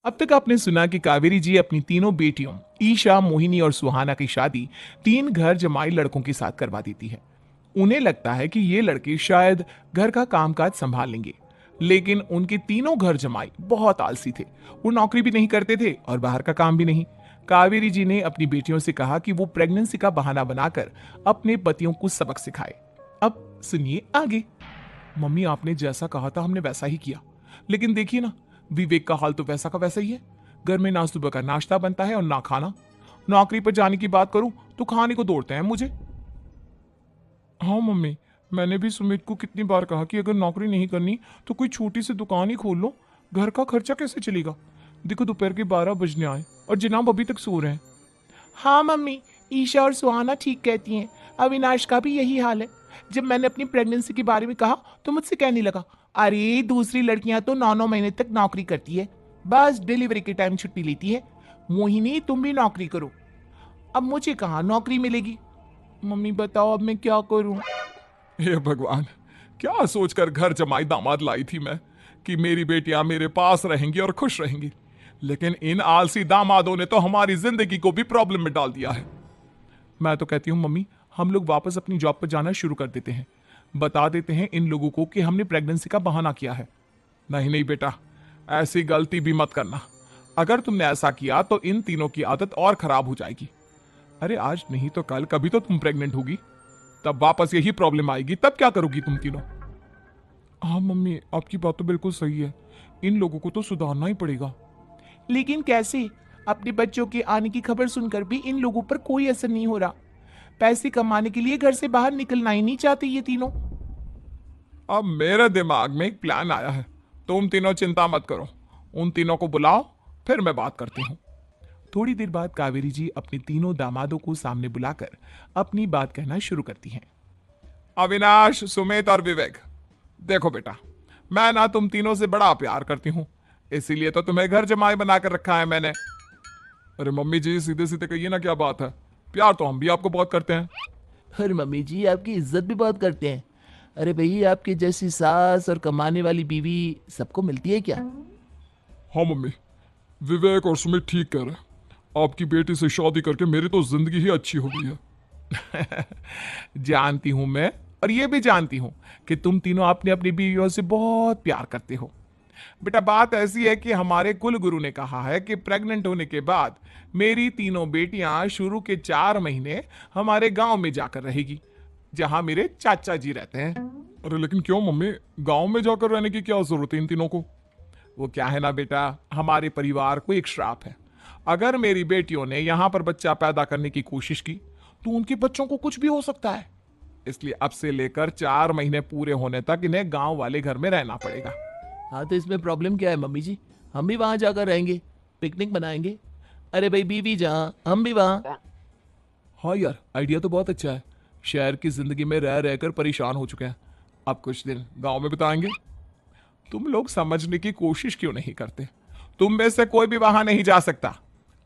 अब तक आपने सुना कि कावेरी जी अपनी तीनों बेटियों ईशा, मोहिनी और सुहाना की शादी तीन घर जमाई लड़कों के साथ करवा देती है। उन्हें लगता है कि ये लड़के शायद घर का कामकाज संभाल लेंगे, लेकिन उनके तीनों घर जमाई बहुत आलसी थे। वो नौकरी भी नहीं करते थे और बाहर का काम भी नहीं। कावेरी जी ने अपनी बेटियों से कहा कि वो प्रेगनेंसी का बहाना बनाकर अपने पतियों को सबक सिखाए। अब सुनिए आगे। मम्मी, आपने जैसा कहा था हमने वैसा ही किया, लेकिन देखिए ना, विवेक का हाल तो वैसा का वैसा ही है। घर में ना सुबह का नाश्ता बनता है और ना खाना। नौकरी पर जाने की बात करूं तो खाने को दौड़ते हैं मुझे। हाँ मम्मी, मैंने भी सुमित को कितनी बार कहा कि अगर नौकरी नहीं करनी तो कोई छोटी सी दुकान ही खोल लो। घर का खर्चा कैसे चलेगा? देखो दोपहर के 12 बजने आए और जनाब अभी तक सो रहे हैं। हाँ मम्मी, ईशा और सुहाना ठीक कहती हैं। अविनाश का भी यही हाल है। जब मैंने अपनी प्रेगनेंसी के बारे में कहा तो मुझसे कहने लगा, अरे दूसरी लड़कियां तो 9 9 महीने तक नौकरी करती है, बस डिलीवरी के टाइम छुट्टी लेती है। मोहिनी, तुम भी नौकरी करो। अब मुझे कहाँ नौकरी मिलेगी? मम्मी बताओ अब मैं क्या करूं? हे भगवान, क्या सोचकर घर जमाई दामाद लाई थी मैं कि मेरी बेटियां मेरे पास रहेंगी और खुश रहेंगी। लेकिन इन आलसी दामादों ने तो हमारी जिंदगी को भी प्रॉब्लम में डाल दिया है। मैं तो कहती हूँ मम्मी, हम लोग वापस अपनी जॉब पर जाना शुरू कर देते हैं। बता देते हैं इन लोगों को कि हमने प्रेगनेंसी का बहाना किया है। नहीं नहीं बेटा, ऐसी गलती भी मत करना। अगर तुमने ऐसा किया तो इन तीनों की आदत और खराब हो जाएगी। अरे आज नहीं तो कल कभी तो तुम प्रेग्नेंट होगी, तब वापस यही प्रॉब्लम आएगी। तब क्या करोगी तुम तीनों? हाँ मम्मी, आपकी बात तो बिल्कुल सही है। इन लोगों को तो सुधारना ही पड़ेगा। लेकिन कैसे? अपने बच्चों के आने की खबर सुनकर भी इन लोगों पर कोई असर नहीं हो रहा। पैसे कमाने के लिए घर से बाहर निकलना ही नहीं चाहते ये तीनों। अब मेरे दिमाग में एक प्लान आया है। तुम तीनों चिंता मत करो, उन तीनों को बुलाओ, फिर मैं बात करती हूँ। थोड़ी देर बाद कावेरी जी अपने तीनों दामादों को सामने बुलाकर अपनी बात कहना शुरू करती हैं। अविनाश, सुमित और विवेक, देखो बेटा, मैं ना तुम तीनों से बड़ा प्यार करती हूँ, इसीलिए तो तुम्हें घर जमाई बनाकर रखा है मैंने। अरे मम्मी जी, सीधे सीधे कहिए ना, क्या बात है? प्यार तो हम भी आपको बहुत करते हैं। अरे मम्मी जी, आपकी इज्जत भी बहुत करते हैं। अरे भैया, आपकी जैसी सास और कमाने वाली बीवी सबको मिलती है क्या? हाँ मम्मी, विवेक और सुमित ठीक कह रहे हैं। आपकी बेटी से शादी करके मेरी तो जिंदगी ही अच्छी हो गई है। जानती हूं मैं, और ये भी जानती हूं कि तुम तीनों अपने अपनी बीवियों से बहुत प्यार करते हो। बेटा, बात ऐसी है कि हमारे कुल गुरु ने कहा है कि प्रेग्नेंट होने के बाद मेरी तीनों बेटियां शुरू के 4 महीने हमारे गांव में जाकर रहेगी, जहां मेरे चाचा जी रहते हैं। अरे लेकिन क्यों मम्मी, गांव में जाकर रहने की क्या जरूरत है इन तीनों को? वो क्या है ना बेटा, हमारे परिवार को एक श्राप है। अगर मेरी बेटियों ने यहां पर बच्चा पैदा करने की कोशिश की तो उनके बच्चों को कुछ भी हो सकता है। इसलिए अब से लेकर 4 महीने पूरे होने तक इन्हें गांव वाले घर में रहना पड़ेगा। हाँ, तो इसमें प्रॉब्लम क्या है मम्मी जी? हम भी वहाँ जाकर रहेंगे, पिकनिक मनाएंगे। अरे भाई, बीवी जहाँ हम भी वहाँ। हाँ यार, आइडिया तो बहुत अच्छा है। शहर की जिंदगी में रह रहकर परेशान हो चुके हैं, अब कुछ दिन गांव में बिताएंगे। तुम लोग समझने की कोशिश क्यों नहीं करते? तुम में से कोई भी वहां नहीं जा सकता,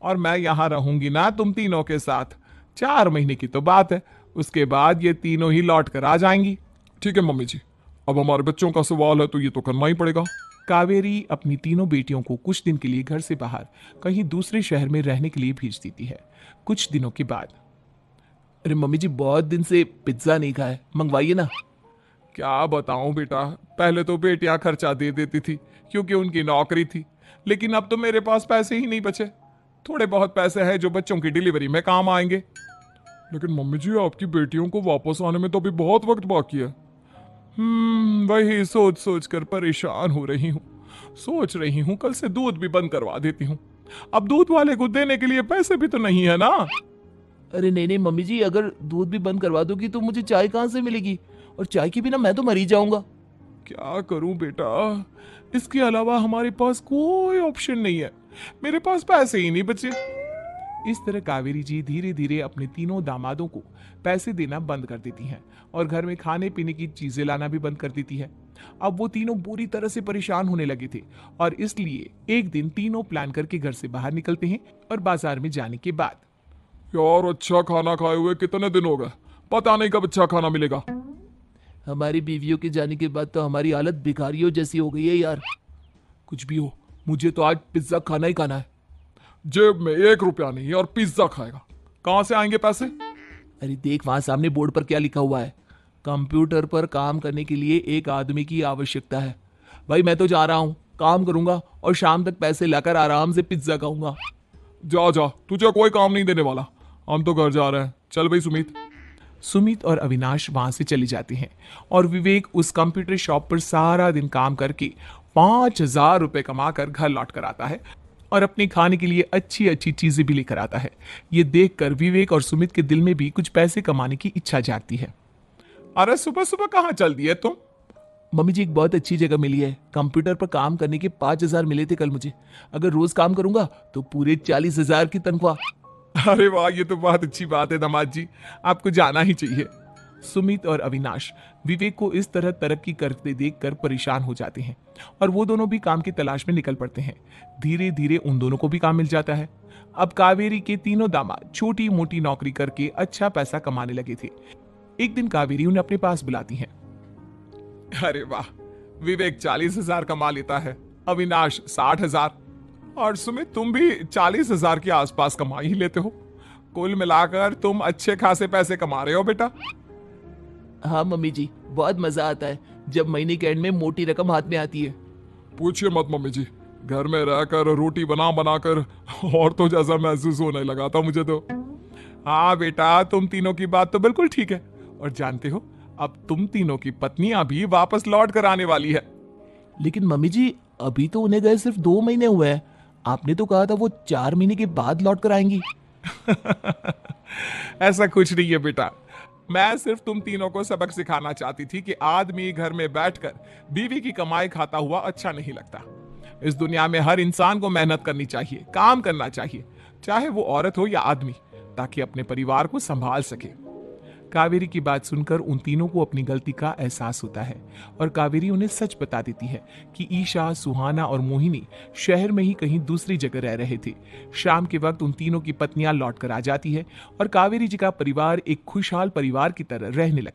और मैं यहां रहूंगी ना तुम तीनों के साथ। 4 महीने की तो बात है, उसके बाद ये तीनों ही लौट कर आ जाएंगी। ठीक है मम्मी जी, अब हमारे बच्चों का सवाल है तो ये तो करना ही पड़ेगा। कावेरी अपनी तीनों बेटियों को कुछ दिन के लिए घर से बाहर कहीं दूसरे शहर में रहने के लिए भेज देती है। कुछ दिनों के बाद, अरे मम्मी जी, बहुत दिन से पिज्ज़ा नहीं खाया, मंगवाइए ना। क्या बताऊं बेटा, पहले तो बेटियां खर्चा दे देती थी क्योंकि उनकी नौकरी थी, लेकिन अब तो मेरे पास पैसे ही नहीं बचे। थोड़े बहुत पैसे हैं जो बच्चों की डिलीवरी में काम आएंगे। लेकिन मम्मी जी, आपकी बेटियों को वापस आने में तो अभी बहुत वक्त बाकी है। वही सोच सोच कर परेशान हो रही हूँ। सोच रही हूँ कल से दूध भी बंद करवा देती हूँ। अब दूध वाले को देने के लिए पैसे भी तो नहीं है ना। अरे नहीं नहीं मम्मी जी, अगर दूध भी बंद करवा दोगी तो मुझे चाय कहाँ से मिलेगी? और चाय के बिना मैं तो मर ही जाऊंगा। क्या करूं बेटा, इसके अलावा हमारे पास कोई ऑप्शन नहीं है। मेरे पास पैसे ही नहीं बचे। इस तरह कावेरी जी धीरे धीरे अपने तीनों दामादों को पैसे देना बंद कर देती हैं और घर में खाने पीने की चीजें लाना भी बंद कर देती है। अब वो तीनों बुरी तरह से परेशान होने लगे थे, और इसलिए एक दिन तीनों प्लान करके घर से बाहर निकलते हैं। और बाजार में जाने के बाद, यार अच्छा खाना खाए हुए कितने दिन हो गए, पता नहीं कब अच्छा खाना मिलेगा। हमारी बीवियों के जाने के बाद तो हमारी हालत भिखारियों जैसी हो गई है यार। कुछ भी हो, मुझे तो आज पिज्जा खाना ही खाना है। जेब में 1 रुपया नहीं है और पिज्जा खाएगा, कहां से आएंगे पैसे? अरे देख वहां सामने बोर्ड पर क्या लिखा हुआ है, कंप्यूटर पर काम करने के लिए एक आदमी की आवश्यकता है। भाई मैं तो जा रहा हूँ, काम करूंगा और शाम तक पैसे लाकर आराम से पिज्जा खाऊंगा। जा जा, तुझे कोई काम नहीं देने वाला, हम तो घर जा रहे हैं। चल भाई सुमित। सुमित और अविनाश वहां से चले जाते हैं और विवेक उस कंप्यूटर शॉप पर सारा दिन काम करके 5,000 रुपए कमाकर घर लौट कर आता है और अपने खाने के लिए अच्छी अच्छी चीजें भी लेकर आता है। ये देखकर विवेक और सुमित के दिल में भी कुछ पैसे कमाने की इच्छा जागती है। अरे सुबह सुबह कहाँ चल दिए तुम? मम्मी जी एक बहुत अच्छी जगह मिली है, कंप्यूटर पर काम करने के 5,000 मिले थे कल मुझे। अगर रोज काम करूंगा तो पूरे 40,000 की तनख्वाह। अरे वाह, ये तो बहुत अच्छी बात है दामाद जी, आपको जाना ही चाहिए। सुमित और अविनाश विवेक को इस तरह तरक्की करते देखकर परेशान हो जाते हैं और वो दोनों भी काम की तलाश में निकल पड़ते हैं। धीरे धीरे उन दोनों को भी काम मिल जाता है। अब कावेरी के तीनों दामाद छोटी मोटी नौकरी करके अच्छा पैसा कमाने लगे थे। एक दिन कावेरी उन्हें अपने पास बुलाती है। अरे वाह, विवेक 40,000 कमा लेता है, अविनाश 60,000 और सुमित तुम भी 40,000 के आसपास कमा ही लेते हो। कुल मिलाकर तुम अच्छे खासे पैसे कमा रहे हो बेटा। हाँ मम्मी जी, बहुत मजा आता है जब महीने के एंड में मोटी रकम हाथ में आती है। पूछिए मत मम्मी जी, घर में रहकर रोटी बना बनाकर और तो जैसा महसूस होने लगा था मुझे तो। हाँ बेटा, तुम तीनों की बात तो बिल्कुल ठीक है। और जानते हो, अब तुम तीनों की पत्नियां भी वापस लौट कर आने वाली है। लेकिन मम्मी जी अभी तो उन्हें गए सिर्फ 2 महीने हुए हैं, आपने तो कहा था वो 4 महीने के बाद लौट कर आएंगी। ऐसा कुछ नहीं है बेटा, मैं सिर्फ तुम तीनों को सबक सिखाना चाहती थी कि आदमी घर में बैठकर बीवी की कमाई खाता हुआ अच्छा नहीं लगता। इस दुनिया में हर इंसान को मेहनत करनी चाहिए, काम करना चाहिए, चाहे वो औरत हो या आदमी, ताकि अपने परिवार को संभाल सके। कावेरी की बात सुनकर उन तीनों को अपनी गलती का एहसास होता है और कावेरी उन्हें सच बता देती है कि ईशा, सुहाना और मोहिनी शहर में ही कहीं दूसरी जगह रह रहे थे। शाम के वक्त उन तीनों की पत्नियां लौट कर आ जाती है और कावेरी जी का परिवार एक खुशहाल परिवार की तरह रहने लगता है।